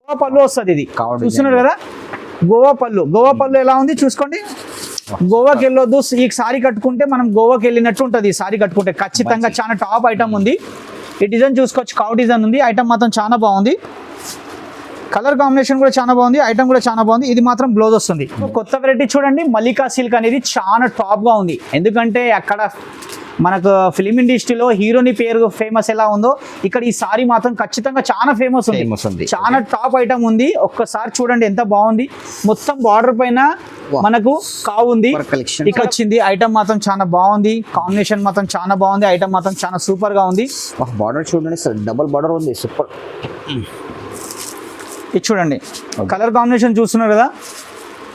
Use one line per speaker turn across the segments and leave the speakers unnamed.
గోవా పళ్ళు వస్తుంది. ఇది చూస్తున్నారు కదా గోవా పళ్ళు ఎలా ఉంది చూసుకోండి. గోవాకి వెళ్ళొద్దు, ఈ సారీ కట్టుకుంటే మనం గోవాకి వెళ్ళినట్టు ఉంటుంది. ఈ సారీ కట్టుకుంటే ఖచ్చితంగా చాలా టాప్ ఐటమ్ ఉంది. ఈ డిజైన్ చూసుకోవచ్చు, కావ్ డిజైన్ ఉంది. ఐటమ్ మాత్రం చాలా బాగుంది, కలర్ కాంబినేషన్ కూడా చాలా బాగుంది, ఐటమ్ కూడా చాలా బాగుంది. ఇది మాత్రం బ్లౌజ్ వస్తుంది. కొత్త వెరైటీ చూడండి, మల్లికా సిల్క్ అనేది చాలా టాప్ గా ఉంది. ఎందుకంటే అక్కడ మనకు ఫిలిం ఇండస్ట్రీలో హీరోని పేరు ఫేమస్ ఎలా ఉందో ఇక్కడ ఈ సారీ మాత్రం ఖచ్చితంగా చాలా ఫేమస్ ఉంది. చాలా టాప్ ఐటమ్ ఉంది. ఒక్కసారి చూడండి ఎంత బాగుంది. మొత్తం బార్డర్ పైన మనకు కావు ఉంది, ఇక్కడ వచ్చింది. ఐటమ్ మాత్రం చాలా బాగుంది, కాంబినేషన్ మాత్రం చాలా బాగుంది, ఐటమ్ మాత్రం చాలా సూపర్ గా ఉంది.
బార్డర్ చూడండి సార్, డబుల్ బార్డర్ ఉంది, సూపర్.
ఇది చూడండి కలర్ కాంబినేషన్ చూస్తున్నారు కదా.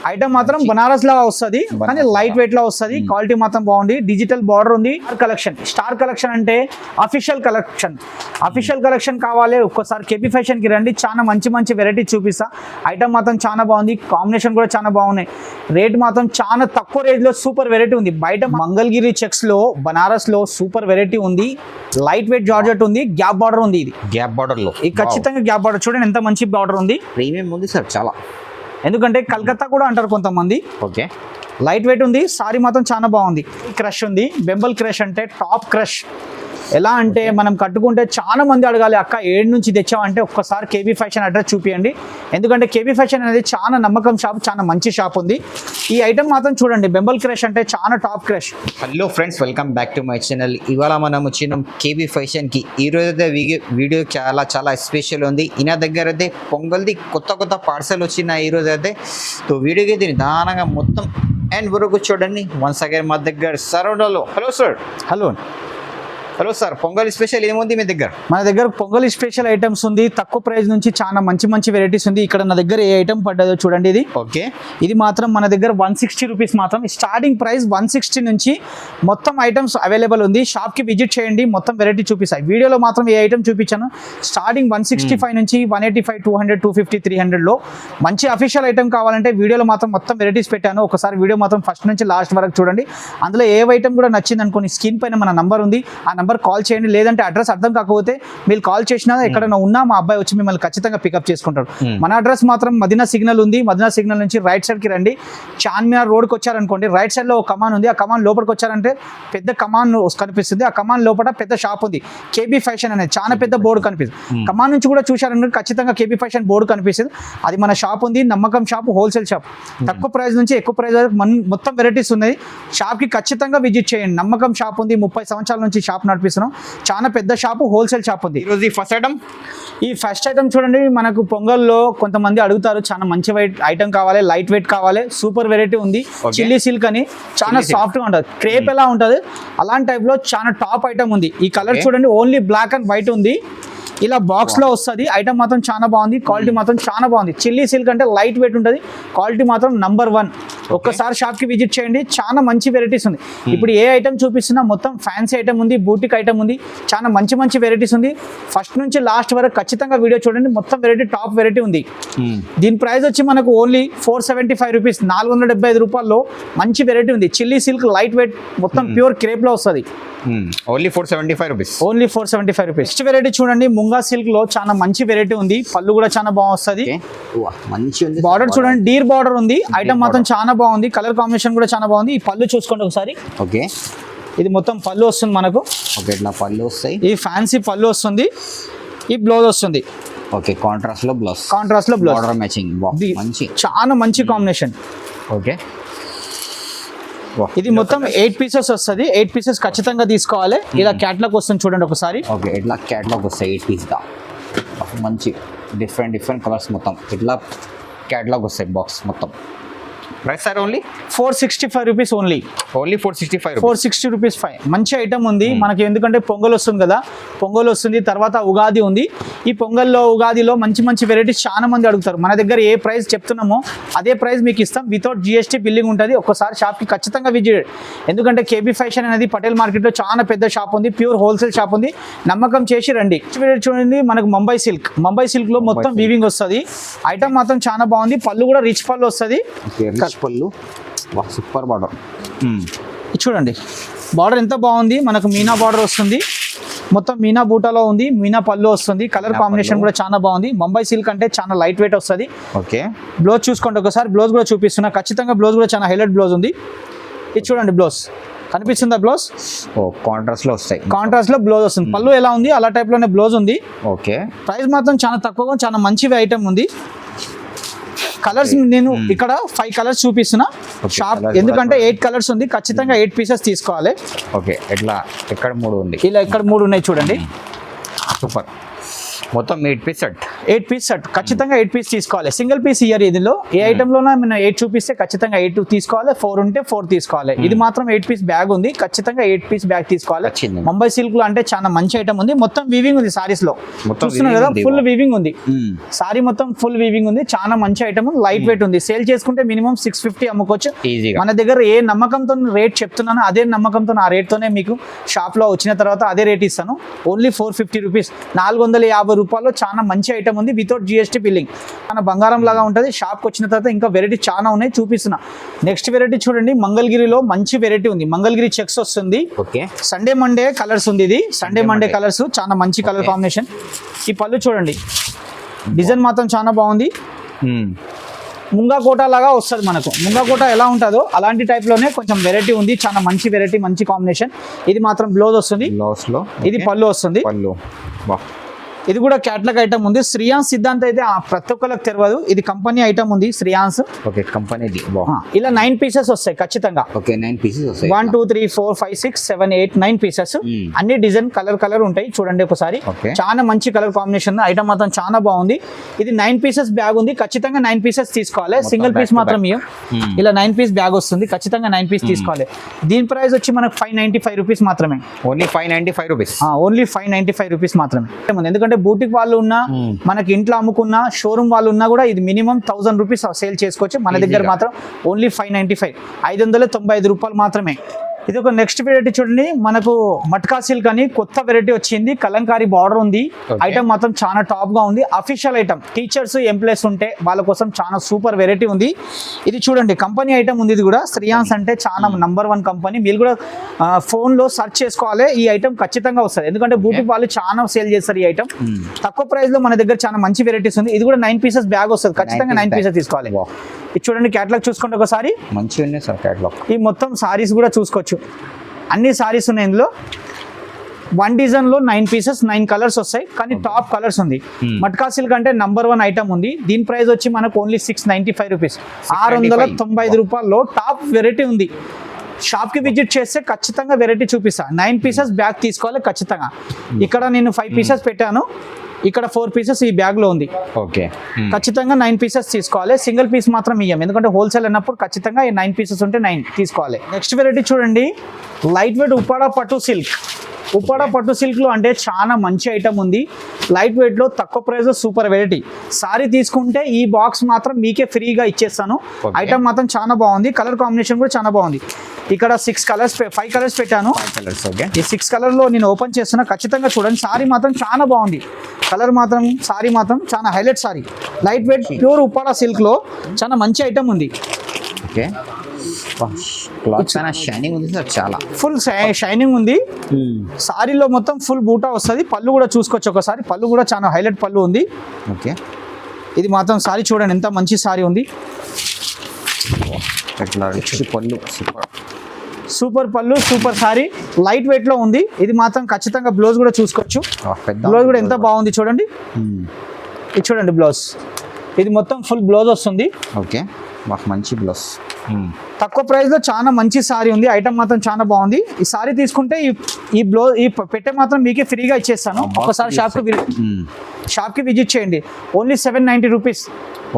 ఐటమ్ మాత్రం బనారస్ లా వస్తుంది, కానీ లైట్ వెయిట్ లా వస్తుంది. క్వాలిటీ మాత్రం బాగుంది. డిజిటల్ బార్డర్ ఉంది. స్టార్ కలెక్షన్ అంటే అఫీషియల్ కలెక్షన్ కావాలి ఒక్కసారి కేపీ ఫ్యాషన్ కి రండి. చాలా మంచి వెరైటీ చూపిస్తా. ఐటమ్ మాత్రం చాలా బాగుంది, కాంబినేషన్ కూడా చాలా బాగున్నాయి. రేట్ మాత్రం చాలా తక్కువ రేంజ్ లో సూపర్ వెరైటీ ఉంది. బయట మంగళగిరి చెక్స్ లో బనారస్ లో సూపర్ వెరైటీ ఉంది. లైట్ వెయిట్ జార్జెట్ ఉంది, గ్యాప్ బార్డర్ ఉంది. ఇది
గ్యాప్ బార్డర్ లో
ఖచ్చితంగా గ్యాప్ బార్డర్ చూడండి ఎంత మంచి బార్డర్ ఉంది.
ప్రీమియం ఉంది సార్ చాలా.
ఎందుకంటే కలకత్తా కూడా అంటారు కొంతమంది.
ఓకే,
లైట్ వెయిట్ ఉంది. సారీ మాత్రం చాలా బాగుంది. క్రష్ ఉంది. బెంబల్ క్రష్ అంటే టాప్ క్రష్. ఎలా అంటే మనం కట్టుకుంటే చాలా మంది అడగాలి, అక్క ఏడు నుంచి తెచ్చామంటే ఒక్కసారి కేబీ ఫ్యాషన్ అడ్రస్ చూపియండి. ఎందుకంటే కేబీ ఫ్యాషన్ అనేది చాలా నమ్మకం షాప్, చాలా మంచి షాప్ ఉంది. ఈ ఐటమ్ మాత్రం చూడండి, బెంబల్ క్రష్ అంటే చాలా top crush.
Hello friends, welcome back to my channel. ఇవాళ మనం వచ్చినాం కేబీ ఫ్యాషన్కి. ఈరోజు అయితే వీడియో చాలా స్పెషల్ ఉంది. ఈయన దగ్గర అయితే పొంగల్ది కొత్త పార్సల్ వచ్చిన ఈరోజు అయితే. సో వీడియోకి దీన్ని దానంగా మొత్తం అండ్ వరకు చూడండి. వన్స్ అగైన్ మా దగ్గర సరౌండ్లో హలో సార్, పొంగల్ స్పెషల్ ఏముంది మీ దగ్గర?
మన దగ్గర పొంగల్ స్పెషల్ ఐటమ్స్ ఉంది. తక్కువ ప్రైస్ నుంచి చాలా మంచి వెరైటీస్ ఉంది. ఇక్కడ నా దగ్గర ఏ ఐటమ్ పడ్డదో చూడండి. ఇది
ఓకే,
ఇది మాత్రం మన దగ్గర 160 రూపీస్ మాత్రం. స్టార్టింగ్ ప్రైస్ 160 నుంచి మొత్తం ఐటమ్స్ అవైలబుల్ ఉంది. షాప్కి విజిట్ చేయండి, మొత్తం వెరైటీ చూపిస్తాయి. వీడియోలో మాత్రం ఏ ఐటమ్ చూపించాను. స్టార్టింగ్ 165 నుంచి 185, 200, 250, 300లో మంచి అఫీషియల్ ఐటమ్ కావాలంటే వీడియోలో మాత్రం మొత్తం వెరైటీస్ పెట్టాను. ఒకసారి వీడియో మాత్రం ఫస్ట్ నుంచి లాస్ట్ వరకు చూడండి. అందులో ఏ ఐటమ్ కూడా నచ్చింది అనుకోని స్క్రీన్ పైన మన నంబర్ ఉంది, ఆ నంబర్ కాల్ చేయండి. లేదంటే అడ్రస్ అర్థం కాకపోతే మీరు కాల్ చేసినా ఎక్కడైనా ఉన్నా మా అబ్బాయి వచ్చి మిమ్మల్ని ఖచ్చితంగా పికప్ చేసుకుంటారు. మన అడ్రస్ మాత్రం మదీనా సిగ్నల్ ఉంది. మదీనా సిగ్నల్ నుంచి రైట్ సైడ్ కి రండి. చార్మినార్ రోడ్కి వచ్చారనుకోండి, రైట్ సైడ్ లో ఒక కమాన్ ఉంది. ఆ కమాన్ లోపలికి వచ్చారంటే పెద్ద కమాన్ కనిపిస్తుంది. ఆ కమాన్ లోపల పెద్ద షాప్ ఉంది, కేబీ ఫ్యాషన్ అనేది చాలా పెద్ద బోర్డు కనిపిస్తుంది. కమాన్ నుంచి కూడా చూశారంటే ఖచ్చితంగా కేబీ ఫ్యాషన్ బోర్డు కనిపిస్తుంది. అది మన షాప్ ఉంది, నమ్మకం షాప్, హోల్సేల్ షాప్. తక్కువ ప్రైస్ నుంచి ఎక్కువ ప్రైస్ వరకు మొత్తం వెరైటీస్ ఉన్నాయి. షాప్ కి ఖచ్చితంగా విజిట్ చేయండి. నమ్మకం షాప్ ఉంది. 30 సంవత్సరాల నుంచి షాప్ నడిపిస్తున్నాం. చాలా పెద్ద షాపు, హోల్సేల్ షాప్ ఉంది.
ఈరోజు ఈ
ఫస్ట్ ఐటమ్ చూడండి. మనకు పొంగల్లో కొంతమంది అడుగుతారు, చాలా మంచి ఐటమ్ కావాలి, లైట్ వెయిట్ కావాలి. సూపర్ వెరైటీ ఉంది. చిల్లీ సిల్క్ అని చాలా సాఫ్ట్ గా ఉంటుంది. క్రేప్ ఎలా ఉంటుంది అలాంటి టైప్ లో చాలా టాప్ ఐటమ్ ఉంది. ఈ కలర్ చూడండి, ఓన్లీ బ్లాక్ అండ్ వైట్ ఉంది. ఇలా బాక్స్ లో వస్తుంది. ఐటమ్ మాత్రం చాలా బాగుంది, క్వాలిటీ మాత్రం చాలా బాగుంది. చిల్లీ సిల్క్ అంటే లైట్ వెయిట్ ఉంటుంది, క్వాలిటీ మాత్రం నంబర్ 1. ఒక్కసారి షాప్ కి విజిట్ చేయండి, చాలా మంచి వెరైటీస్ ఉంది. ఇప్పుడు ఏ ఐటమ్ చూపిస్తున్నా మొత్తం ఫ్యాన్సీ ఐటమ్ ఉంది, బూటిక్ ఐటమ్ ఉంది, చాలా మంచి వెరైటీస్ ఉంది. ఫస్ట్ నుంచి లాస్ట్ వరకు ఖచ్చితంగా వీడియో చూడండి. మొత్తం వెరైటీ టాప్ వెరైటీ ఉంది. దీని ప్రైస్ వచ్చి మనకు ఓన్లీ 475 రూపీస్, 475 రూపాయల్లో మంచి వెరైటీ ఉంది. చిల్లీ సిల్క్ లైట్ వెయిట్ మొత్తం ప్యూర్ క్రేప్ లో వస్తుంది.
Only 475 rupees.
Only 475 rupees. Next variety చూడండి, ముంగా సిల్క్ లో చాలా మంచి వెరైటీ ఉంది. పళ్ళు కూడా చాలా బాగుంది. బార్డర్ చూడండి, డీర్ బార్డర్ ఉంది. ఐటమ్ మాత్రం చాలా బాగుంది. కలర్ కాంబినేషన్ కూడా చాలా బాగుంది. ఈ పళ్ళు చూసుకోండి ఒకసారి.
ఓకే,
ఇది మొత్తం పళ్ళు వస్తుంది మనకు.
ఓకే, ఇట్లా పళ్ళు వస్తాయి.
ఈ ఫ్యాన్సీ పళ్ళు వస్తుంది. ఈ బ్లౌజ్ వస్తుంది.
ఓకే, కాంట్రాస్ట్ లో బ్లౌజ్. బార్డర్ మ్యాచింగ్ మంచి,
చాలా మంచి కాంబినేషన్.
ఓకే,
ఇది మొత్తం 8 పీసెస్ వస్తుంది. 8 పీసెస్ ఖచ్చితంగా తీసుకోవాలి. ఇలా క్యాట్లాగ్ వస్తుంది చూడండి ఒకసారి.
ఓకే, ఇట్లా క్యాట్లాగ్ వస్తాయి 8 పీస్ దా. మంచి డిఫరెంట్ కలర్స్ మొత్తం ఇట్లా క్యాట్లాగ్ వస్తాయి బాక్స్ మొత్తం. Price sir only
465 rupees. Only 460 rupees. మంచి ఐటమ్ ఉంది మనకి. ఎందుకంటే పొంగల్ వస్తుంది కదా, పొంగల్ వస్తుంది, తర్వాత ఉగాది ఉంది. ఈ పొంగల్లో ఉగాదిలో మంచి వెరైటీస్ చాలా మంది అడుగుతారు. మన దగ్గర ఏ ప్రైస్ చెప్తున్నామో అదే ప్రైస్ మీకు ఇస్తాం. వితౌట్ GST బిల్లింగ్ ఉంటుంది. ఒక్కసారి షాప్కి ఖచ్చితంగా విజిట్. ఎందుకంటే కేబీ ఫ్యాషన్ అనేది పటేల్ మార్కెట్లో చాలా పెద్ద షాప్ ఉంది, ప్యూర్ హోల్సేల్ షాప్ ఉంది. నమ్మకం చేసి రండి. చూడండి, మనకు ముంబై సిల్క్ లో మొత్తం వీవింగ్ వస్తుంది. ఐటమ్ మాత్రం చాలా బాగుంది. పళ్ళు కూడా రిచ్ పళ్ళు వస్తుంది.
పళ్ళు సూపర్ బార్డర్.
చూడండి బార్డర్ ఎంత బాగుంది. మనకు మీనా బార్డర్ వస్తుంది. మొత్తం మీనా బూటాలో ఉంది, మీనా పళ్ళు వస్తుంది. కలర్ కాంబినేషన్ కూడా చాలా బాగుంది. ముంబై సిల్క్ అంటే చాలా లైట్ వెయిట్ వస్తుంది.
ఓకే,
బ్లౌజ్ చూసుకోండి ఒకసారి. బ్లౌజ్ కూడా చూపిస్తున్నా. ఖచ్చితంగా బ్లౌజ్ కూడా చాలా హైలైట్ బ్లౌజ్ ఉంది. ఇది చూడండి బ్లౌజ్ కనిపిస్తుందా? బ్లౌజ్
కాంట్రాస్ట్ లో వస్తాయి.
కాంట్రాస్ట్ లో బ్లౌజ్ వస్తుంది. పళ్ళు ఎలా ఉంది అలా టైప్ లోనే బ్లౌజ్ ఉంది.
ఓకే,
ప్రైస్ మాత్రం చాలా తక్కువగా చాలా మంచి ఐటమ్ ఉంది. కలర్స్ నేను ఇక్కడ 5 కలర్స్ చూపిస్తున్నా షాప్, ఎందుకంటే 8 కలర్స్ ఉంది. ఖచ్చితంగా 8 పీసెస్ తీసుకోవాలి.
ఓకే, ఎట్లా ఇక్కడ 3 ఉంది,
ఇలా ఇక్కడ 3 ఉన్నాయి చూడండి.
సూపర్. మొత్తం 8 పీస్ సెట్.
8 పీస్ సెట్ ఖచ్చితంగా 8 పీస్ తీసుకోవాలి. సింగిల్ పీస్ ఇయర్ ఇదిలో ఏ ఐటెంలోనా మనం 8 చూపిస్తే ఖచ్చితంగా 8 తీసుకోవాలి. 4 ఉంటే 4 తీసుకోవాలి. ఇది మాత్రం 8 పీస్ బ్యాగ్ ఉంది. ఖచ్చితంగా 8 పీస్ బ్యాగ్ తీసుకోవాలి. ముంబై సిల్క్ లో అంటే చాలా మంచి ఐటమ్ ఉంది. మొత్తం వీవింగ్ ఉంది సారీస్ లో, చూస్తున్నారు కదా, ఫుల్ వీవింగ్ ఉంది. సారీ మొత్తం ఫుల్ వీవింగ్ ఉంది. చాలా మంచి ఐటమ్, లైట్ వెయిట్ ఉంది. సేల్ చేసుకుంటే మినిమం 650 అమ్ముకోవచ్చు. మన దగ్గర ఏ నమ్మకంతో రేట్ చెప్తున్నానో అదే నమ్మకంతో ఆ రేట్ తోనే మీకు షాప్ లో వచ్చిన తర్వాత అదే రేట్ ఇస్తాను. ఓన్లీ 450 రూపీస్, 450 రూపాయలు. చాలా మంచి ఐటమ్ ఉంది వితౌట్ GST బిల్లింగ్. మన బంగారం లాగా ఉంటుంది. షాప్కి వచ్చిన తర్వాత ఇంకా వెరైటీ చాలా ఉన్నాయి, చూపిస్తున్నా. నెక్స్ట్ వెరైటీ చూడండి, మంగళగిరిలో మంచి వెరైటీ ఉంది. మంగళగిరి చెక్స్ వస్తుంది.
ఓకే,
సండే మండే కలర్స్ ఉంది. ఇది సండే మండే కలర్స్, చాలా మంచి కలర్ కాంబినేషన్. ఈ పళ్ళు చూడండి, డిజైన్ మాత్రం చాలా బాగుంది. ముంగా కోట లాగా వస్తుంది మనకు. ముంగా కోట ఎలా ఉంటుందో అలాంటి టైప్ లోనే కొంచెం వెరైటీ ఉంది. చాలా మంచి వెరైటీ, మంచి కాంబినేషన్. ఇది మాత్రం బ్లౌజ్ వస్తుంది. ఇది పళ్ళు వస్తుంది. ఇది కూడా క్యాటలాగ్ ఐటమ్ ఉంది. శ్రీయాన్స్ సిద్ధాంత్ అయితే ప్రతి ఒక్కరికి తెలియదు. ఇది కంపెనీ ఐటమ్ ఉంది శ్రీయాన్స్.
ఓకే, కంపెనీది.
ఇలా 9 పీసెస్ వస్తాయి ఖచ్చితంగా.
ఓకే, 9 పీసెస్ వస్తాయి.
1 2 3 4 5 6 7 8 9 పీసెస్. అన్ని డిజైన్ కలర్ ఉంటాయి. చూడండి ఒకసారి. చాలా మంచి కలర్ కాంబినేషన్. ఐటమ్ మాత్రం చాలా బాగుంది. ఇది 9 పీసెస్ బ్యాగ్ ఉంది. ఖచ్చితంగా 9 పీసెస్ తీసుకోవాలి. సింగిల్ పీస్ మాత్రం ఇలా 9 పీస్ బ్యాగ్ వస్తుంది. ఖచ్చితంగా 9 పీస్ తీసుకోవాలి. దీని ప్రైస్ వచ్చి మనకు 595 రూపీస్ మాత్రమే.
Only 595 rupees.
ఓన్లీ 595 రూపీస్ మాత్రమే. ఎందుకంటే బూటిక్ వాళ్ళు ఉన్నా, మనకి ఇంట్లో అమ్ముకున్నా, షోరూమ్ వాళ్ళు ఉన్నా కూడా ఇది మినిమం 1000 రూపీస్ సేల్ చేసుకోవచ్చు. మన దగ్గర మాత్రం ఓన్లీ 595, 595 రూపాయలు మాత్రమే. ఇది ఒక నెక్స్ట్ వెరైటీ చూడండి, మనకు మట్కా సిల్క్ అని కొత్త వెరైటీ వచ్చింది. కలంకారీ బార్డర్ ఉంది. ఐటమ్ మాత్రం చాలా టాప్ గా ఉంది. అఫీషియల్ ఐటమ్, టీచర్స్ ఎంప్లాయీస్ ఉంటే వాళ్ళ కోసం చాలా సూపర్ వెరైటీ ఉంది. ఇది చూడండి, కంపెనీ ఐటమ్ ఉంది. ఇది కూడా శ్రీయాన్స్ అంటే చాలా నంబర్ 1 కంపెనీ. మీరు కూడా ఫోన్ లో సెర్చ్ చేసుకోవాలి. ఈ ఐటమ్ ఖచ్చితంగా వస్తుంది. ఎందుకంటే బూటిక్ వాళ్ళు చాలా సేల్ చేస్తారు ఈ ఐటమ్. తక్కువ ప్రైస్ లో మన దగ్గర చాలా మంచి వెరైటీస్ ఉంది. ఇది కూడా 9 పీసెస్ బ్యాగ్ వస్తుంది. ఖచ్చితంగా 9 పీసెస్ తీసుకోవాలి. ఇది చూడండి, క్యాటలాగ్ చూసుకోండి ఒకసారి.
మంచిగా ఉన్నాయి సార్ క్యాటలాగ్.
ఈ మొత్తం సారీస్ కూడా చూసుకోవచ్చు. అన్ని సారీస్ ఉన్నాయి ఇందులో. 1 డిజైన్ లో 9 పీసెస్, 9 కలర్స్ వస్తాయి. కానీ టాప్ కలర్స్ ఉంది. మట్కా సిల్క్ అంటే నంబర్ 1 ఐటమ్ ఉంది. దీని ప్రైస్ వచ్చి మనకు ఓన్లీ 695 రూపీస్, 695 రూపాయల్లో టాప్ వెరైటీ ఉంది. షాప్ కి విజిట్ చేస్తే ఖచ్చితంగా వెరైటీ చూపిస్తా. 9 పీసెస్ బ్యాగ్ తీసుకోవాలి ఖచ్చితంగా. ఇక్కడ నేను 5 పీసెస్ పెట్టాను. ఇక్కడ 4 పీసెస్ ఈ బ్యాగ్ లో ఉంది.
ఓకే,
ఖచ్చితంగా 9 పీసెస్ తీసుకోవాలి. సింగిల్ పీస్ మాత్రం ఇయ్యం, ఎందుకంటే హోల్సేల్ అన్నప్పుడు ఖచ్చితంగా ఈ 9 పీసెస్ ఉంటే 9 తీసుకోవాలి. నెక్స్ట్ వెరైటీ చూడండి, లైట్ వెయిట్ ఉప్పాడ పట్టు సిల్క్. ఉప్పాడ పట్టు సిల్క్ లో అంటే చాలా మంచి ఐటమ్ ఉంది. లైట్ వెయిట్ లో తక్కువ ప్రైస్ సూపర్ వెరైటీ. సారీ తీసుకుంటే ఈ బాక్స్ మాత్రం మీకే ఫ్రీగా ఇచ్చేస్తాను. ఐటమ్ మాత్రం చాలా బాగుంది. కలర్ కాంబినేషన్ కూడా చాలా బాగుంది. ఇక్కడ 5 కలర్స్ పెట్టాను. ఈ 6 కలర్ లో నేను ఓపెన్ చేస్తున్నా. ఖచ్చితంగా చూడండి, సారీ మాత్రం చాలా బాగుంది. కలర్ మాత్రం, సారీ మాత్రం చాలా highlight sorry. Light weight pure Uppada silk లో చాలా మంచి ఐటమ్ ఉంది.
ఓకే, షైనింగ్ ఉంది సార్, చాలా
ఫుల్ షైనింగ్ ఉంది. సారీలో మొత్తం ఫుల్ బూటా వస్తుంది. పళ్ళు కూడా చూసుకోవచ్చు ఒకసారి. పళ్ళు కూడా చాలా హైలైట్ పళ్ళు ఉంది.
ఓకే,
ఇది మాత్రం సారీ చూడండి ఎంత మంచి సారీ ఉంది.
పళ్ళు
సూపర్ పళ్ళు, సూపర్ సారీ, లైట్ వెయిట్ లో ఉంది. ఇది మాత్రం ఖచ్చితంగా బ్లౌజ్ కూడా చూసుకోవచ్చు. బ్లౌజ్ కూడా ఎంత బాగుంది చూడండి. ఇది చూడండి బ్లౌజ్. ఇది మొత్తం ఫుల్ బ్లౌజ్ వస్తుంది.
ఓకే, మంచి బ్లౌజ్.
తక్కువ ప్రైస్ లో చాలా మంచి సారీ ఉంది. ఐటమ్ మాత్రం చాలా బాగుంది. ఈ సారీ తీసుకుంటే ఈ బ్లౌజ్ ఈ పెట్టే మాత్రం మీకే ఫ్రీగా ఇచ్చేస్తాను. ఒకసారి షాప్ కి విజిట్ చేయండి. Only 790 rupees.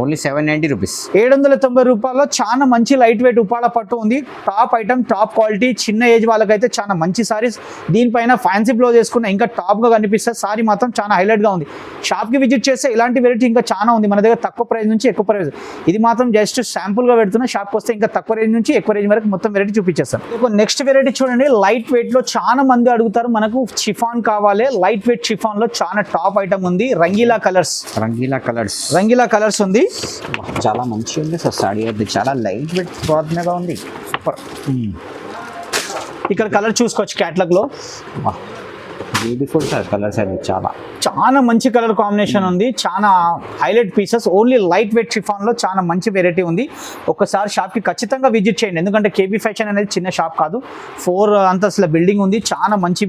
ఓన్లీ 790 రూపీస్,
790 రూపాయల్లో చాలా మంచి లైట్ వెయిట్ ఉప్పాడ పట్టు ఉంది. Top item, top quality. చిన్న ఏజ్ వాళ్ళకైతే చాలా మంచి సారీస్. దీనిపైన ఫ్యాన్సీ బ్లౌజ్ వేసుకున్న ఇంకా టాప్ గా కనిపిస్తుంది. సారీ మాత్రం చాలా హైలైట్ గా ఉంది. షాప్ కి విజిట్ చేస్తే ఇలాంటి వెరైటీ ఇంకా చాలా ఉంది మన దగ్గర. తక్కువ ప్రైస్ నుంచి ఎక్కువ ప్రైస్. ఇది మాత్రం జస్ట్ శాంపుల్ గా పెడుతున్నా. షాప్కి వస్తే ఇంకా తక్కువ రేంజ్ నుంచి ఎక్కువ రేంజ్ వరకు మొత్తం వెరైటీ చూపించేస్తాను. నెక్స్ట్ వెరైటీ చూడండి, లైట్ వెయిట్ లో చాలా మంది అడుగుతారు మనకు షిఫాన్ కావాలి. లైట్ వెయిట్ షిఫాన్ లో చాలా టాప్ ఐటమ్ ఉంది. రంగీలా కలర్స్ ఉంది.
చాలా మంచిగా ఉంది సార్ సారీ అయితే. చాలా లైట్ వెయిట్ క్లాత్ మీద ఉంది. సూపర్.
ఇక్కడ కలర్ చూసుకోవచ్చు క్యాటలాగ్ లో.
బ్యూటిఫుల్ సార్ కలర్స్ అది
చాలా మంచి కలర్ కాంబినేషన్ ఉంది, చాలా highlight pieces, only light weight chiffon లో చాలా మంచి వెరైటీ ఉంది. ఒక్కసారి షాప్ కి ఖచ్చితంగా విజిట్ చేయండి, ఎందుకంటే కేబీ ఫ్యాషన్ అనేది చిన్న షాప్ కాదు, 4 అంతస్తుల బిల్డింగ్ ఉంది, చాలా మంచి,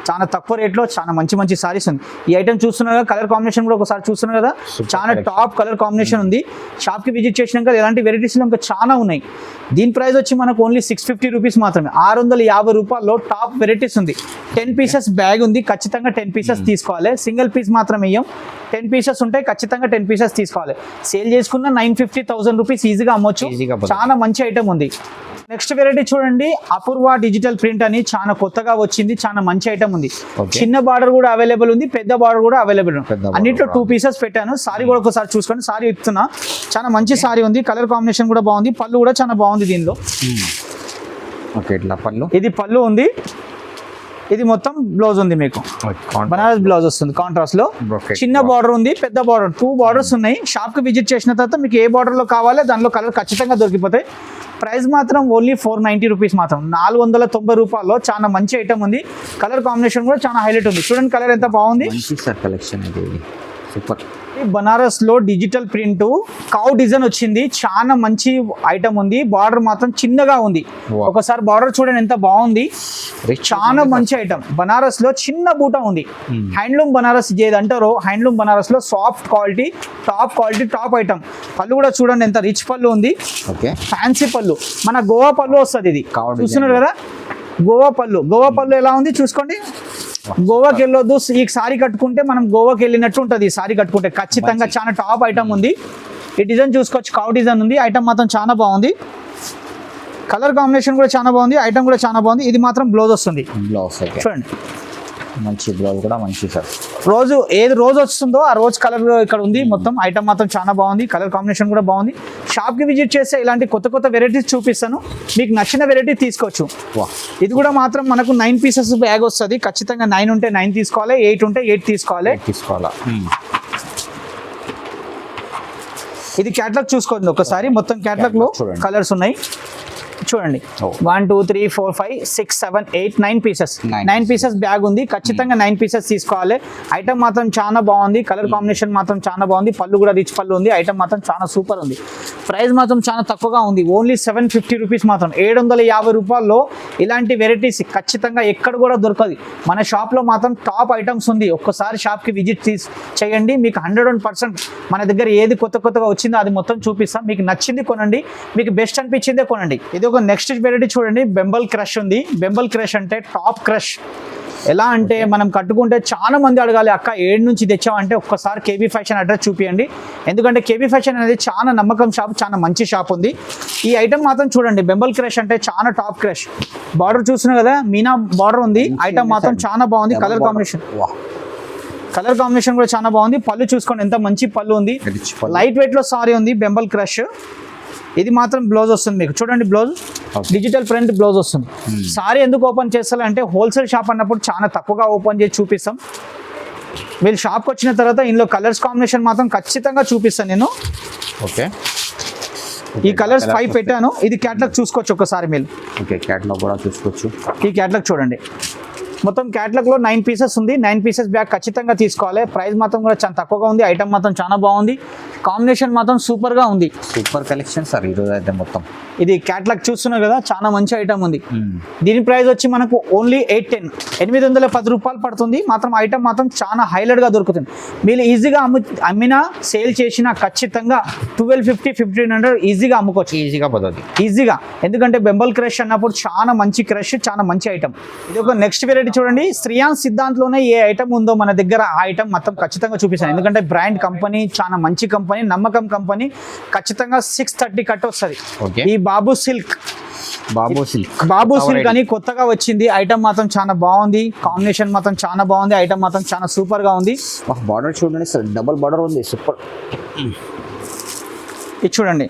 చాలా తక్కువ రేట్లో చాలా మంచి మంచి సారీస్ ఉంది. ఈ ఐటమ్ చూస్తున్నారు కదా, కలర్ కాంబినేషన్ కూడా ఒకసారి చూస్తున్నారు కదా, చాలా టాప్ కలర్ కాంబినేషన్ ఉంది. షాప్ కి విజిట్ చేసినాక ఎలాంటి వెరైటీస్ ఇంకా చాలా ఉన్నాయి. దీని ప్రైస్ వచ్చి మనకు ఓన్లీ 650 రూపీస్ మాత్రమే, 650 రూపాయల్లో టాప్ వెరైటీస్ ఉంది. 10 పీసెస్ బ్యాగ్ ఉంది, ఖచ్చితంగా 10 పీసెస్ తీసుకోవాలి, సింగిల్ పీస్ మాత్రం వేయం. 10 పీసెస్ ఉంటాయి, ఖచ్చితంగా 10 పీసెస్ తీసుకోవాలి. సేల్ చేసుకున్న 950,000 రూపీస్ ఈజీగా అమ్మొచ్చు, చాలా మంచి ఐటమ్ ఉంది. నెక్స్ట్ వెరైటీ చూడండి, అపూర్వ డిజిటల్ ప్రింట్ అని చాలా కొత్తగా వచ్చింది, చాలా మంచి ఐటమ్ ఉంది. చిన్న బార్డర్ కూడా అవైలబుల్ ఉంది, పెద్ద బార్డర్ కూడా అవైలబుల్ ఉంది. అన్నిట్లో 2 పీసెస్ పెట్టాను. సారీ కూడా ఒకసారి చూసుకోండి, సారీ ఇస్తున్నా, చాలా మంచి సారీ ఉంది, కలర్ కాంబినేషన్ కూడా బాగుంది, పళ్ళు కూడా చాలా బాగుంది దీనిలో.
ఓకే, ఇట్లా పళ్ళు,
ఇది పళ్ళు ఉంది, ఇది మొత్తం బ్లౌజ్ ఉంది, మీకు బనారస్ బ్లౌజ్ వస్తుంది కాంట్రాస్ట్ లో. చిన్న బార్డర్ ఉంది, పెద్ద బార్డర్, 2 బార్డర్స్ ఉన్నాయి. షాప్ కి విజిట్ చేసిన తర్వాత మీకు ఏ బార్డర్ లో కావాలో దానిలో కలర్ ఖచ్చితంగా దొరికిపోతాయి. ప్రైస్ మాత్రం ఓన్లీ 490 రూపీస్ మాత్రం, 490 రూపాయల్లో చాలా మంచి ఐటమ్ ఉంది. కలర్ కాంబినేషన్ కూడా చాలా హైలైట్ ఉంది, చూడండి కలర్ ఎంత బాగుంది.
Collection super.
బనారస్ లో డిజిటల్ ప్రింట్ కౌ డిజైన్ వచ్చింది, చాలా మంచి ఐటమ్ ఉంది. బార్డర్ మాత్రం చిన్నగా ఉంది, ఒకసారి బార్డర్ చూడండి ఎంత బాగుంది, చాలా మంచి ఐటమ్. బనారస్ లో చిన్న బూట ఉంది, హ్యాండ్లూమ్ బనారస్ ఏది అంటారో హ్యాండ్లూమ్ బనారస్ లో సాఫ్ట్ క్వాలిటీ, టాప్ ఐటమ్. పళ్ళు కూడా చూడండి ఎంత రిచ్ పళ్ళు ఉంది, ఫ్యాన్సీ పళ్ళు, మన గోవా పళ్ళు వస్తుంది. ఇది చూస్తున్నారు కదా, గోవా పళ్ళు ఎలా ఉంది చూసుకోండి. గోవాకి వెళ్ళొద్దు, ఈ సారీ కట్టుకుంటే మనం గోవాకి వెళ్ళినట్టు ఉంటుంది. ఈ సారీ కట్టుకుంటే ఖచ్చితంగా చాలా టాప్ ఐటమ్ ఉంది. ఈ డిజైన్ చూసుకోవచ్చు, కౌ డిజైన్ ఉంది, ఐటమ్ మాత్రం చాలా బాగుంది. కలర్ కాంబినేషన్ కూడా చాలా బాగుంది, ఐటమ్ కూడా చాలా బాగుంది. ఇది మాత్రం బ్లౌజ్ వస్తుంది, చూడండి
మంచి బ్లౌజ్ కూడా మంచి సార్.
ఏది రోజు వస్తుందో ఆ రోజు కలర్ ఇక్కడ ఉంది. మొత్తం ఐటమ్ మాత్రం చాలా బాగుంది, కలర్ కాంబినేషన్ కూడా బాగుంది. షాప్ కి విజిట్ చేస్తే ఇలాంటి కొత్త వెరైటీస్ చూపిస్తాను, మీకు నచ్చిన వెరైటీ తీసుకోవచ్చు. ఇది కూడా మాత్రం మనకు 9 పీసెస్ బ్యాగ్ వస్తుంది, ఖచ్చితంగా 9 ఉంటే 9 తీసుకోవాలి, 8 ఉంటే 8 తీసుకోవాలి. ఇది క్యాటలాగ్ చూసుకోండి ఒకసారి, మొత్తం క్యాటలాగ్ లో కలర్స్ ఉన్నాయి చూడండి. 1 2 3 4 5 6 7 8 9 పీసెస్, 9 పీసెస్ బ్యాగ్ ఉంది, ఖచ్చితంగా 9 పీసెస్ తీసుకోవాలి. ఐటమ్ మాత్రం చాలా బాగుంది, కలర్ కాంబినేషన్ మాత్రం చాలా బాగుంది, పళ్ళు కూడా రిచ్ పళ్ళు ఉంది, ఐటమ్ మాత్రం చాలా సూపర్ ఉంది. ప్రైస్ మాత్రం చాలా తక్కువగా ఉంది, ఓన్లీ 750 రూపీస్ మాత్రం, 750 రూపాయల్లో ఇలాంటి వెరైటీస్ ఖచ్చితంగా ఎక్కడ కూడా దొరకదు. మన షాప్లో మాత్రం టాప్ ఐటమ్స్ ఉంది. ఒక్కసారి షాప్కి విజిట్ చేయండి, మీకు 100% మన దగ్గర ఏది కొత్తగా వచ్చిందో అది మొత్తం చూపిస్తాం. మీకు నచ్చింది కొనండి, మీకు బెస్ట్ అనిపించిందే కొనండి. ఇది ఒక నెక్స్ట్ వెరైటీ చూడండి, బెంబల్ క్రష్ ఉంది. బెంబల్ క్రష్ అంటే టాప్ క్రష్. ఎలా అంటే మనం కట్టుకుంటే చాలా మంది అడగాలి, అక్క ఏడు నుంచి తెచ్చామంటే ఒక్కసారి కేబీ ఫ్యాషన్ అడ్రస్ చూపించండి, ఎందుకంటే కేబీ ఫ్యాషన్ అనేది చాలా నమ్మకం షాప్, చాలా మంచి షాప్ ఉంది. ఈ ఐటమ్ మాత్రం చూడండి, బెంబల్ క్రష్ అంటే చాలా టాప్ క్రష్. బార్డర్ చూస్తున్నా కదా, మీనా బార్డర్ ఉంది, ఐటమ్ మాత్రం చాలా బాగుంది. కలర్ కాంబినేషన్ కూడా చాలా బాగుంది. పళ్ళు చూసుకోండి ఎంత మంచి పళ్ళు ఉంది, లైట్ వెయిట్ లో సారీ ఉంది, బెంబల్ క్రష్. ఇది మాత్రం బ్లౌజ్ వస్తుంది, మీకు చూడండి బ్లౌజ్ డిజిటల్ ప్రింట్ బ్లౌజ్ వస్తుంది. సారీ ఎందుకు ఓపెన్ చేస్తారంటే హోల్సేల్ షాప్ అన్నప్పుడు చాలా తక్కువగా ఓపెన్ చేసి చూపిస్తాం. మీరు షాప్కి వచ్చిన తర్వాత ఇందులో కలర్స్ కాంబినేషన్ మాత్రం ఖచ్చితంగా చూపిస్తాను నేను.
ఓకే,
ఈ కలర్స్ 5 పెట్టాను. ఇది క్యాటలాగ్ చూసుకోవచ్చు ఒకసారి మీరు.
ఓకే, క్యాటలాగ్ కూడా చూసుకోవచ్చు.
ఈ క్యాటలాగ్ చూడండి, మొత్తం క్యాటలాగ్ లో 9 పీసెస్ ఉంది, 9 పీసెస్ బ్యాగ్ ఖచ్చితంగా తీసుకోవాలి. ప్రైస్ మాత్రం కూడా చాలా తక్కువగా ఉంది, ఐటమ్ మాత్రం చాలా బాగుంది, కాంబినేషన్ మాత్రం సూపర్ గా ఉంది.
సూపర్ కలెక్షన్ సార్ ఈరోజు అయితే మొత్తం.
ఇది క్యాటలాగ్ చూస్తున్నారు కదా, చాలా మంచి ఐటమ్ ఉంది. దీని ప్రైస్ వచ్చి మనకు ఓన్లీ 810 రూపాయలు పడుతుంది. మాత్రం ఐటమ్ మాత్రం చాలా హైలైట్ గా దొరుకుతుంది. మీరు ఈజీగా అమ్మినా సేల్ చేసినా ఖచ్చితంగా 1250 1500 ఈజీగా అమ్ముకోవచ్చు, ఈజీగా. ఎందుకంటే బెంబల్ క్రష్ అన్నప్పుడు చాలా మంచి క్రష్, చాలా మంచి ఐటమ్. ఇది ఒక నెక్స్ట్ వెరైటీ చూడండి, శ్రీయాన్ సిద్ధాంత్లోనే ఏ ఐటమ్ ఉందో మన దగ్గర ఆ ఐటమ్ మొత్తం ఖచ్చితంగా చూపిస్తాను. ఎందుకంటే బ్రాండ్ కంపెనీ, చాలా మంచి కంపెనీ, నమ్మకం కంపెనీ, ఖచ్చితంగా 630 కట్ వస్తుంది. ఈ బాబు సిల్క్ అని కొత్తగా వచ్చింది, ఐటమ్ మాత్రం చాలా బాగుంది, కాంబినేషన్ మాత్రం చాలా బాగుంది, ఐటమ్ మాత్రం చాలా సూపర్ గా ఉంది.
బార్డర్ చూడండి సార్, డబుల్ బార్డర్ ఉంది, సూపర్.
ఇది చూడండి,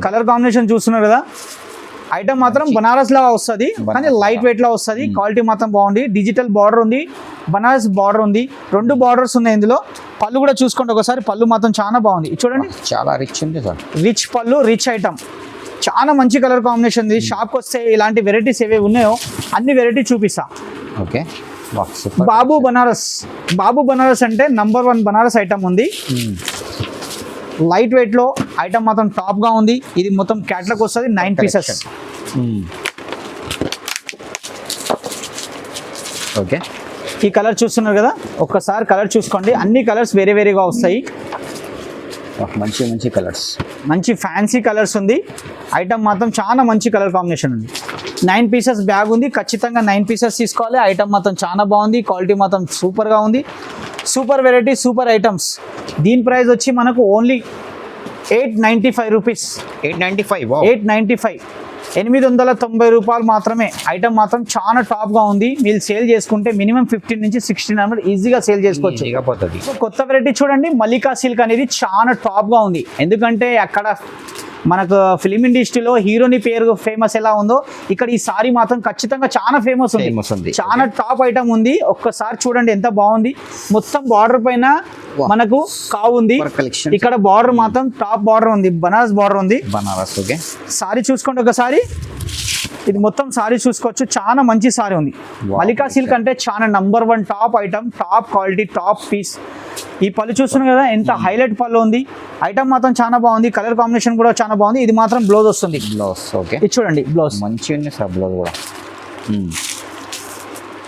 కలర్ కాంబినేషన్ చూస్తున్నారు కదా, ఐటమ్ మాత్రం బనారస్ లా వస్తుంది, కానీ లైట్ వెయిట్ లా వస్తుంది, క్వాలిటీ మాత్రం బాగుంది. డిజిటల్ బార్డర్ ఉంది, బనారస్ బార్డర్ ఉంది, 2 బార్డర్స్ ఉన్నాయి ఇందులో. పళ్ళు కూడా చూసుకోండి ఒకసారి, పళ్ళు మాత్రం చాలా బాగుంది. చూడండి
చాలా రిచ్ ఉంది సార్,
రిచ్ పళ్ళు, రిచ్ ఐటమ్, చాలా మంచి కలర్ కాంబినేషన్ ఉంది. షాప్కి వస్తే ఇలాంటి వెరైటీస్ ఏవే ఉన్నాయో అన్ని వెరైటీ చూపిస్తా.
ఓకే,
బాబు బనారస్. బాబు బనారస్ అంటే నంబర్ 1 బనారస్ ఐటమ్ ఉంది. లైట్ వెయిట్ లో ఐటమ్ మాత్రం టాప్ గా ఉంది. ఇది మొత్తం క్యాట్లాగ్ వస్తుంది 9 పీసెస్.
ఓకే,
ఈ కలర్ చూస్తున్నారు కదా, ఒక్కసారి కలర్ చూసుకోండి. అన్ని కలర్స్ వేరే వేరేగా వస్తాయి.
మంచి కలర్స్,
మంచి ఫ్యాన్సీ కలర్స్ ఉంది. ఐటమ్ మాత్రం చాలా మంచి కలర్ కాంబినేషన్ ఉంది. 9 పీసెస్ బ్యాగ్ ఉంది. ఖచ్చితంగా 9 పీసెస్ తీసుకోవాలి. ఐటమ్ మాత్రం చాలా బాగుంది. క్వాలిటీ మాత్రం సూపర్గా ఉంది. Super variety, super items. దీని ప్రైస్ వచ్చి మనకు ఓన్లీ 895 రూపీస్. 895 890 రూపాయలు మాత్రమే. ఐటమ్ మాత్రం చాలా టాప్గా ఉంది. మీరు సేల్ చేసుకుంటే మినిమం 15 నుంచి 1600 ఈజీగా సేల్ చేసుకోవచ్చు. కొత్త వెరైటీ చూడండి, మల్లికా సిల్క్ అనేది చాలా టాప్గా ఉంది. ఎందుకంటే అక్కడ మనకు ఫిలిం ఇండస్ట్రీలో హీరోని పేరు ఫేమస్ ఎలా ఉందో ఇక్కడ ఈ సారీ మాత్రం ఖచ్చితంగా చాలా ఫేమస్ ఉంది. చాలా టాప్ ఐటమ్ ఉంది. ఒక్కసారి చూడండి ఎంత బాగుంది. మొత్తం బార్డర్ పైన మనకు కావు ఉంది. ఇక్కడ బార్డర్ మాత్రం టాప్ బార్డర్ ఉంది. బనారస్ బార్డర్ ఉంది.
బనారస్. ఓకే,
సారీ చూసుకోండి ఒకసారి. ఇది మొత్తం సారీ చూసుకోవచ్చు. చాలా మంచి సారీ ఉంది. మల్లికా సిల్క్ అంటే చాలా number 1 top item, top quality, top piece. ఈ పళ్ళు చూస్తున్నాం కదా, ఎంత హైలైట్ పళ్ళు ఉంది. ఐటమ్ మాత్రం చాలా బాగుంది. కలర్ కాంబినేషన్ కూడా చాలా బాగుంది. ఇది మాత్రం బ్లౌజ్ వస్తుంది.
ఓకే,
ఇది చూడండి బ్లౌజ్
మంచిగా ఉంది సార్. బ్లౌజ్ కూడా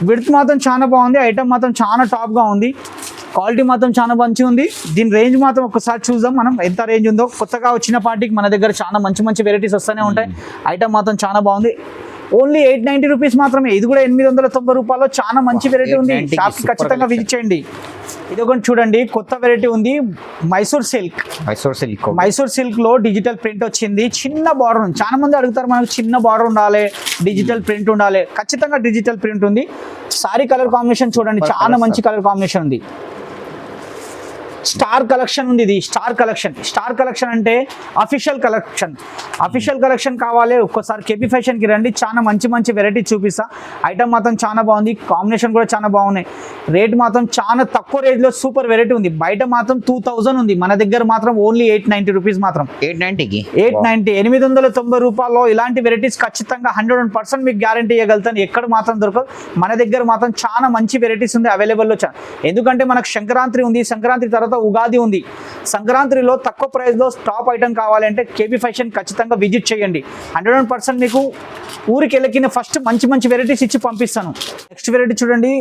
విడ్త్ మాత్రం చాలా బాగుంది. ఐటమ్ మాత్రం చాలా టాప్గా ఉంది. క్వాలిటీ మాత్రం చాలా మంచిగా ఉంది. దీని రేంజ్ మాత్రం ఒకసారి చూద్దాం మనం ఎంత రేంజ్ ఉందో. కొత్తగా వచ్చిన పార్టీకి మన దగ్గర చాలా మంచి వెరైటీస్ వస్తూనే ఉంటాయి. ఐటమ్ మాత్రం చాలా బాగుంది. ఓన్లీ 890 రూపీస్ మాత్రమే. ఇది కూడా 890 రూపాయలు. చాలా మంచి వెరైటీ ఉంది. షాప్కి ఖచ్చితంగా విజిట్ చేయండి. ఇది ఒకటి చూడండి, కొత్త వెరైటీ ఉంది. మైసూర్ సిల్క్ లో డిజిటల్ ప్రింట్ వచ్చింది. చిన్న బార్డర్ ఉంది. చాలా మంది అడుగుతారు మనకు చిన్న బార్డర్ ఉండాలి, డిజిటల్ ప్రింట్ ఉండాలి. ఖచ్చితంగా డిజిటల్ ప్రింట్ ఉంది. సారీ కలర్ కాంబినేషన్ చూడండి, చాలా మంచి కలర్ కాంబినేషన్ ఉంది. స్టార్ కలెక్షన్ ఉంది. ఇది స్టార్ కలెక్షన్ అంటే అఫీషియల్ కలెక్షన్ కావాలి. ఒక్కసారి కేపీ ఫ్యాషన్కి రండి. చాలా మంచి వెరైటీ చూపిస్తా. ఐటమ్ మాత్రం చాలా బాగుంది. కాంబినేషన్ కూడా చాలా బాగున్నాయి. రేట్ మాత్రం చాలా తక్కువ రేంజ్లో సూపర్ వెరైటీ ఉంది. బయట మాత్రం 2000 ఉంది. మన దగ్గర మాత్రం ఓన్లీ 890 రూపీస్ మాత్రం. 890 రూపాయల్లో ఇలాంటి వెరైటీస్ ఖచ్చితంగా 100% మీకు గ్యారంటీ ఇవ్వగలుగుతాను. ఎక్కడ మాత్రం దొరకదు. మన దగ్గర మాత్రం చాలా మంచి వెరైటీస్ ఉంది అవైలబుల్లో. ఎందుకంటే మనకు సంక్రాంతి ఉంది. సంక్రాంతి తర్వాత ఉగాది ఉంది. సంక్రాంతిలో తక్కువ ప్రైస్లో టాప్ ఐటమ్ కావాలంటే కేపీ ఫ్యాషన్ ఖచ్చితంగా విజిట్ చేయండి. 100% మీకు ఊరికి వెళ్ళకిన ఫస్ట్ మంచి వెరైటీస్ ఇచ్చి పంపిస్తాను. నెక్స్ట్ వెరైటీ చూడండి,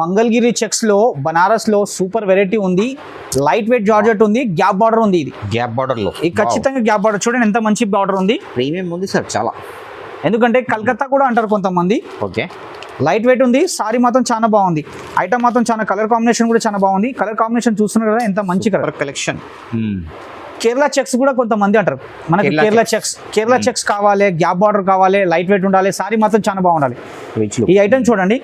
మంగళగిరి చెక్స్లో బనారస్లో సూపర్ వెరైటీ ఉంది. లైట్ వెయిట్ జార్జెట్ ఉంది. గ్యాప్ బార్డర్ ఉంది. ఇది
గ్యాప్ బార్డర్లో
ఖచ్చితంగా గ్యాప్ బార్డర్ చూడండి ఎంత మంచి బార్డర్ ఉంది.
ప్రీమియం ఉంది సార్ చాలా. ఎందుకంటే
కలకత్తా కూడా అంటారు కొంతమంది.
ఓకే,
లైట్ వెయిట్ ఉంది. సారీ మాత్రం చాలా బాగుంది. ఐటమ్ మాత్రం చాలా కలర్ కాంబినేషన్ కూడా చాలా బాగుంది. కలర్ కాంబినేషన్ చూస్తున్నారు కదా ఎంత మంచి కలర్
కలెక్షన్.
కేరళ చెక్స్ కూడా కొంతమంది అంటారు మనకి. కేరళ చెక్స్ కావాలి, గ్యాప్ బార్డర్ కావాలి, లైట్ వెయిట్ ఉండాలి. సారీ మాత్రం చాలా బాగుండాలి. ఈ ఐటమ్ చూడండి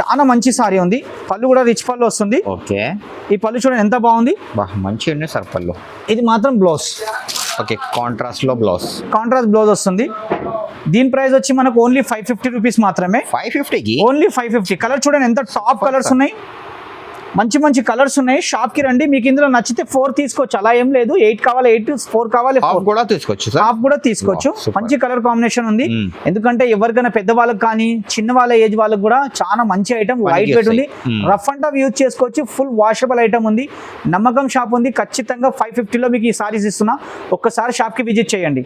చాలా మంచి సారీ ఉంది. పళ్ళు కూడా రిచ్ పళ్ళు వస్తుంది.
ఓకే,
ఈ పళ్ళు చూడండి ఎంత బాగుంది.
మంచిగా ఉంది సార్ పళ్ళు.
ఇది మాత్రం బ్లౌజ్.
ఓకే, కాంట్రాస్ట్ బ్లౌజ్ వస్తుంది.
దీని ప్రైస్ వచ్చి మనకు ఓన్లీ 550 రూపీస్ మాత్రమే.
550కి
ఓన్లీ 550. కలర్ చూడండి ఎంత టాప్ కలర్స్ ఉన్నాయి. మంచి కలర్స్ ఉన్నాయి. షాప్ కి రండి. మీకు ఇందులో నచ్చితే 4 తీసుకోవచ్చు. అలా ఏం లేదు. 8 కావాలి, 8 4 కావాలి,
హాఫ్ కూడా తీసుకోవచ్చు.
మంచి కలర్ కాంబినేషన్ ఉంది. ఎందుకంటే ఎవరికైనా పెద్ద వాళ్ళకి కానీ చిన్న వాళ్ళ ఏజ్ వాళ్ళకి కూడా చాలా మంచి ఐటమ్. లైట్ వెయిట్ ఉంది. రఫ్ అండ్ టఫ్ యూజ్ చేసుకోవచ్చు. ఫుల్ వాషబుల్ ఐటమ్ ఉంది. నమ్మకం షాప్ ఉంది. ఖచ్చితంగా 550లో మీకు ఈ సారీస్ ఇస్తున్నా. ఒక్కసారి షాప్ కి విజిట్ చేయండి.